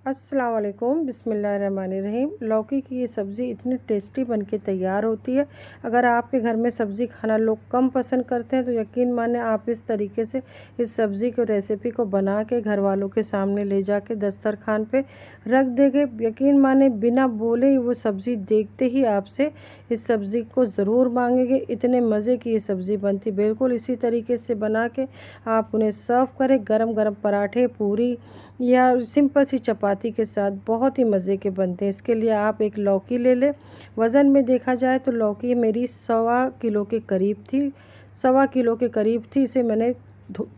अस्सलाम वालेकुम, बिस्मिल्लाहिर्रहमानिर्रहीम। लौकी की ये सब्ज़ी इतनी टेस्टी बनके तैयार होती है। अगर आपके घर में सब्ज़ी खाना लोग कम पसंद करते हैं तो यकीन माने आप इस तरीके से इस सब्ज़ी को रेसिपी को बना के घर वालों के सामने ले जाके दस्तरखान पे रख देंगे। यकीन माने बिना बोले ही वो सब्ज़ी देखते ही आपसे इस सब्ज़ी को ज़रूर मांगेंगे। इतने मज़े की ये सब्ज़ी बनती। बिल्कुल इसी तरीके से बना के आप उन्हें सर्व करें गरम गरम पराठे, पूरी या सिंपल सी चपाती के साथ। बहुत ही मज़े के बनते हैं। इसके लिए आप एक लौकी ले लें। वज़न में देखा जाए तो लौकी मेरी 1.25 किलो के करीब थी। 1.25 किलो के करीब थी। इसे मैंने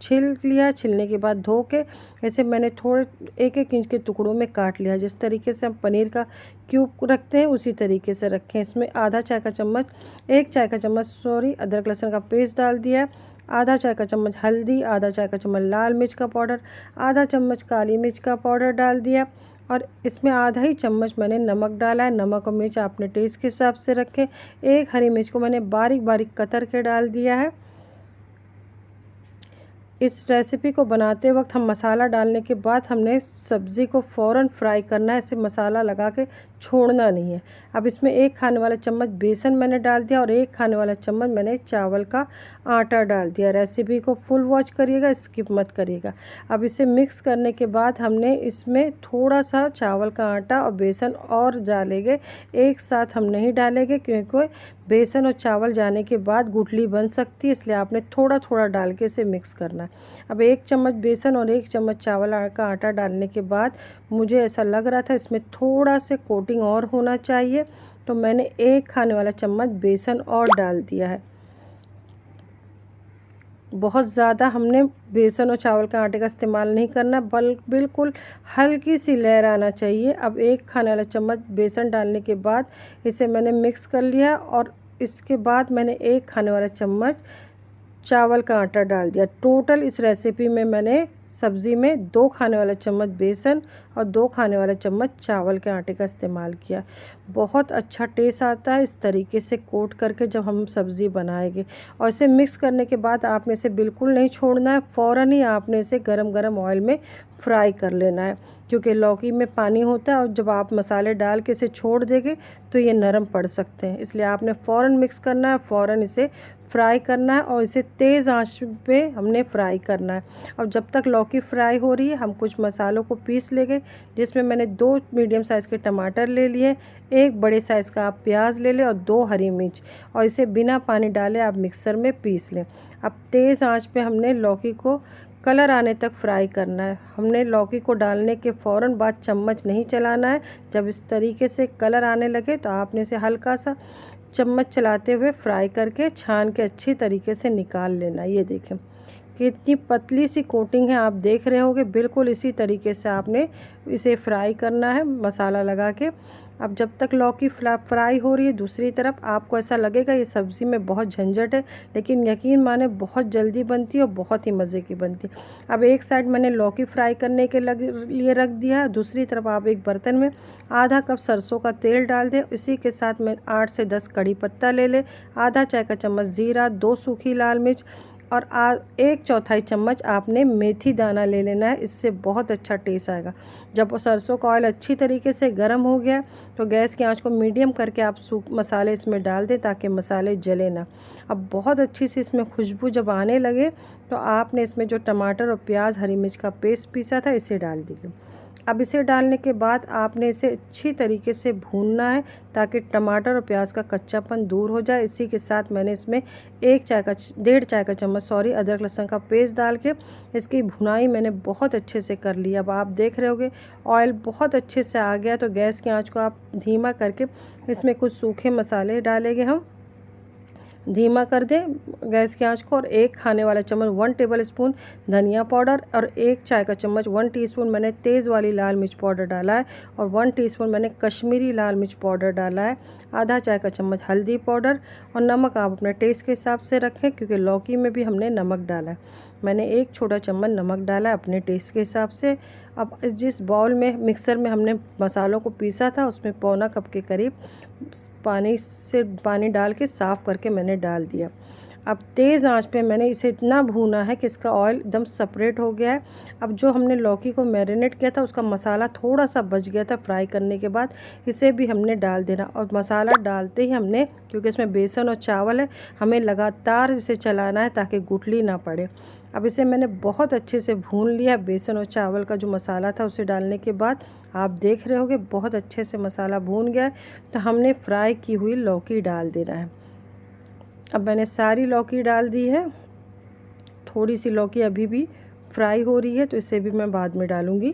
छिल लिया। छिलने के बाद धो के ऐसे मैंने थोड़े 1-1 इंच के टुकड़ों में काट लिया। जिस तरीके से हम पनीर का क्यूब रखते हैं उसी तरीके से रखें। इसमें आधा चाय का चम्मच 1 चाय का चम्मच अदरक लहसुन का पेस्ट डाल दिया। आधा चाय का चम्मच हल्दी, आधा चाय का चम्मच लाल मिर्च का पाउडर, आधा चम्मच काली मिर्च का पाउडर डाल दिया और इसमें आधा ही चम्मच मैंने नमक डाला है। नमक और मिर्च अपने टेस्ट के हिसाब से रखें। एक हरी मिर्च को मैंने बारीक बारीक कतर के डाल दिया है। इस रेसिपी को बनाते वक्त हम मसाला डालने के बाद हमने सब्ज़ी को फ़ौरन फ्राई करना है। इसे मसाला लगा के छोड़ना नहीं है। अब इसमें 1 खाने वाला चम्मच बेसन मैंने डाल दिया और 1 खाने वाला चम्मच मैंने चावल का आटा डाल दिया। रेसिपी को फुल वॉच करिएगा, स्किप मत करिएगा। अब इसे मिक्स करने के बाद हमने इसमें थोड़ा सा चावल का आटा और बेसन और डालेंगे। एक साथ हम नहीं डालेंगे क्योंकि बेसन और चावल जाने के बाद गुठली बन सकती है, इसलिए आपने थोड़ा थोड़ा डाल के इसे मिक्स करना है। अब 1 चम्मच बेसन और 1 चम्मच चावल का आटा डालने के बाद मुझे ऐसा लग रहा था इसमें थोड़ा से कोटिंग और होना चाहिए, तो मैंने 1 खाने वाला चम्मच बेसन और डाल दिया है। बहुत ज़्यादा हमने बेसन और चावल के आटे का इस्तेमाल नहीं करना, बिल्कुल हल्की सी लेयर आना चाहिए। अब 1 खाने वाला चम्मच बेसन डालने के बाद इसे मैंने मिक्स कर लिया और इसके बाद मैंने 1 खाने वाला चम्मच चावल का आटा डाल दिया। टोटल इस रेसिपी में मैंने सब्ज़ी में 2 खाने वाला चम्मच बेसन और 2 खाने वाला चम्मच चावल के आटे का इस्तेमाल किया। बहुत अच्छा टेस्ट आता है इस तरीके से कोट करके जब हम सब्ज़ी बनाएंगे। और इसे मिक्स करने के बाद आपने इसे बिल्कुल नहीं छोड़ना है, फ़ौरन ही आपने इसे गरम गरम ऑयल में फ्राई कर लेना है, क्योंकि लौकी में पानी होता है और जब आप मसाले डाल के इसे छोड़ देंगे तो ये नरम पड़ सकते हैं। इसलिए आपने फ़ौरन मिक्स करना है, फ़ौरन इसे फ्राई करना है और इसे तेज़ आंच पे हमने फ्राई करना है। और जब तक लौकी फ्राई हो रही है हम कुछ मसालों को पीस लेंगे, जिसमें मैंने 2 मीडियम साइज़ के टमाटर ले लिए, 1 बड़े साइज़ का आप प्याज ले लें और 2 हरी मिर्च, और इसे बिना पानी डाले आप मिक्सर में पीस लें। अब तेज़ आंच पे हमने लौकी को कलर आने तक फ्राई करना है। हमने लौकी को डालने के फ़ौरन बाद चम्मच नहीं चलाना है। जब इस तरीके से कलर आने लगे तो आपने इसे हल्का सा चम्मच चलाते हुए फ्राई करके छान के अच्छी तरीके से निकाल लेना। ये देखें कितनी पतली सी कोटिंग है, आप देख रहे होंगे। बिल्कुल इसी तरीके से आपने इसे फ्राई करना है मसाला लगा के। अब जब तक लौकी फ्राई हो रही है, दूसरी तरफ आपको ऐसा लगेगा ये सब्ज़ी में बहुत झंझट है, लेकिन यकीन माने बहुत जल्दी बनती है और बहुत ही मज़े की बनती है। अब एक साइड मैंने लौकी फ्राई करने के लिए रख दिया, दूसरी तरफ आप एक बर्तन में आधा कप सरसों का तेल डाल दें। इसी के साथ मैं 8 से 10 कड़ी पत्ता ले लें, आधा चाय का चम्मच ज़ीरा, 2 सूखी लाल मिर्च और 1/4 चम्मच आपने मेथी दाना ले लेना है। इससे बहुत अच्छा टेस्ट आएगा। जब सरसों का ऑयल अच्छी तरीके से गर्म हो गया तो गैस की आंच को मीडियम करके आप मसाले इसमें डाल दें ताकि मसाले जले ना। अब बहुत अच्छी सी इसमें खुशबू जब आने लगे तो आपने इसमें जो टमाटर और प्याज हरी मिर्च का पेस्ट पीसा था इसे डाल दीजिए। अब इसे डालने के बाद आपने इसे अच्छी तरीके से भूनना है ताकि टमाटर और प्याज का कच्चापन दूर हो जाए। इसी के साथ मैंने इसमें 1.5 चाय का चम्मच अदरक लहसुन का पेस्ट डाल के इसकी भुनाई मैंने बहुत अच्छे से कर ली। अब आप देख रहे होंगे ऑयल बहुत अच्छे से आ गया, तो गैस की आंच को आप धीमा करके इसमें कुछ सूखे मसाले डालेंगे। हम धीमा कर दें गैस की आंच को और 1 खाने वाला चम्मच 1 टेबल स्पून धनिया पाउडर और 1 चाय का चम्मच 1 टीस्पून मैंने तेज़ वाली लाल मिर्च पाउडर डाला है और 1 टीस्पून मैंने कश्मीरी लाल मिर्च पाउडर डाला है, आधा चाय का चम्मच हल्दी पाउडर और नमक आप अपने टेस्ट के हिसाब से रखें क्योंकि लौकी में भी हमने नमक डाला है। मैंने 1 छोटा चम्मच नमक डाला है अपने टेस्ट के हिसाब से। अब जिस बाउल में मिक्सर में हमने मसालों को पीसा था उसमें 1/4 कप के करीब पानी डाल के साफ़ करके मैंने डाल दिया। अब तेज़ आंच पे मैंने इसे इतना भूना है कि इसका ऑयल एकदम सेपरेट हो गया है। अब जो हमने लौकी को मैरिनेट किया था उसका मसाला थोड़ा सा बच गया था फ्राई करने के बाद, इसे भी हमने डाल देना। और मसाला डालते ही हमने, क्योंकि इसमें बेसन और चावल है, हमें लगातार इसे चलाना है ताकि गुठली ना पड़े। अब इसे मैंने बहुत अच्छे से भून लिया। बेसन और चावल का जो मसाला था उसे डालने के बाद आप देख रहे होगे बहुत अच्छे से मसाला भून गया है। तो हमने फ्राई की हुई लौकी डाल देना है। अब मैंने सारी लौकी डाल दी है। थोड़ी सी लौकी अभी भी फ्राई हो रही है तो इसे भी मैं बाद में डालूँगी।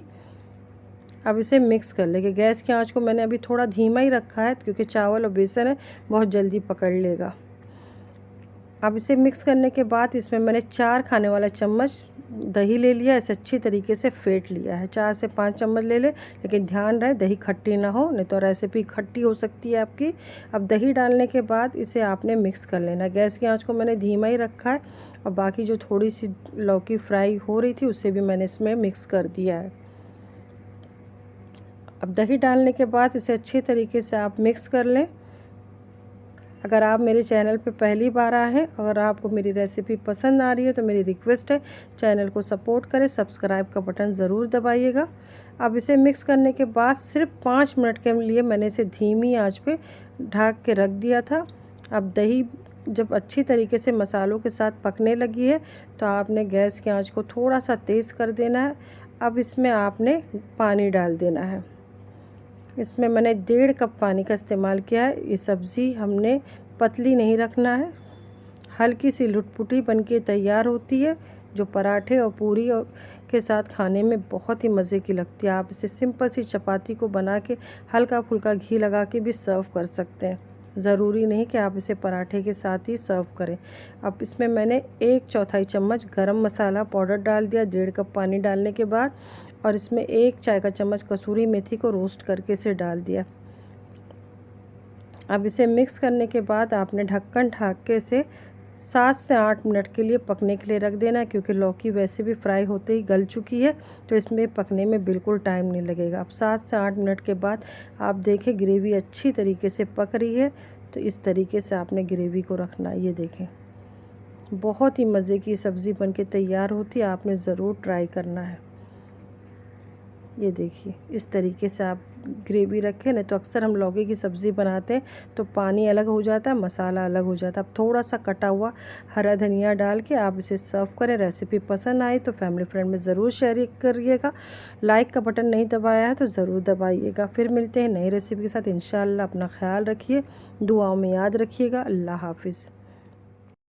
अब इसे मिक्स कर लेंगे। गैस की आंच को मैंने अभी थोड़ा धीमा ही रखा है क्योंकि चावल और बेसन है, बहुत जल्दी पकड़ लेगा। अब इसे मिक्स करने के बाद इसमें मैंने 4 खाने वाला चम्मच दही ले लिया। इसे अच्छी तरीके से फेंट लिया है। 4 से 5 चम्मच ले ले, लेकिन ध्यान रहे दही खट्टी ना हो, नहीं तो रेसिपी खट्टी हो सकती है आपकी। अब दही डालने के बाद इसे आपने मिक्स कर लेना। गैस की आंच को मैंने धीमा ही रखा है और बाकी जो थोड़ी सी लौकी फ्राई हो रही थी उसे भी मैंने इसमें मिक्स कर दिया है। अब दही डालने के बाद इसे अच्छी तरीके से आप मिक्स कर लें। अगर आप मेरे चैनल पे पहली बार आए हैं, अगर आपको मेरी रेसिपी पसंद आ रही है तो मेरी रिक्वेस्ट है चैनल को सपोर्ट करें, सब्सक्राइब का बटन ज़रूर दबाइएगा। अब इसे मिक्स करने के बाद सिर्फ 5 मिनट के लिए मैंने इसे धीमी आंच पे ढक के रख दिया था। अब दही जब अच्छी तरीके से मसालों के साथ पकने लगी है तो आपने गैस की आंच को थोड़ा सा तेज़ कर देना है। अब इसमें आपने पानी डाल देना है। इसमें मैंने 1.5 कप पानी का इस्तेमाल किया है। ये सब्ज़ी हमने पतली नहीं रखना है, हल्की सी लुटपुटी बनके तैयार होती है, जो पराठे और पूरी और के साथ खाने में बहुत ही मज़े की लगती है। आप इसे सिंपल सी चपाती को बना के हल्का फुल्का घी लगा के भी सर्व कर सकते हैं। ज़रूरी नहीं कि आप इसे पराठे के साथ ही सर्व करें। अब इसमें मैंने 1/4 चम्मच गरम मसाला पाउडर डाल दिया 1.5 कप पानी डालने के बाद, और इसमें 1 चाय का चम्मच कसूरी मेथी को रोस्ट करके इसे डाल दिया। अब इसे मिक्स करने के बाद आपने ढक्कन ढक के इसे 7 से 8 मिनट के लिए पकने के लिए रख देना है, क्योंकि लौकी वैसे भी फ्राई होते ही गल चुकी है तो इसमें पकने में बिल्कुल टाइम नहीं लगेगा। अब 7 से 8 मिनट के बाद आप देखें ग्रेवी अच्छी तरीके से पक रही है। तो इस तरीके से आपने ग्रेवी को रखना है। ये देखें बहुत ही मज़े की सब्ज़ी बनके तैयार होती है, आपने ज़रूर ट्राई करना है। ये देखिए इस तरीके से आप ग्रेवी रखें, नहीं तो अक्सर हम लौकी की सब्ज़ी बनाते हैं तो पानी अलग हो जाता है, मसाला अलग हो जाता है। अब थोड़ा सा कटा हुआ हरा धनिया डाल के आप इसे सर्व करें। रेसिपी पसंद आई तो फैमिली फ्रेंड में ज़रूर शेयर करिएगा। लाइक का बटन नहीं दबाया है तो ज़रूर दबाइएगा। फिर मिलते हैं नई रेसिपी के साथ इंशाल्लाह। अपना ख्याल रखिए, दुआओं में याद रखिएगा। अल्लाह हाफिज़।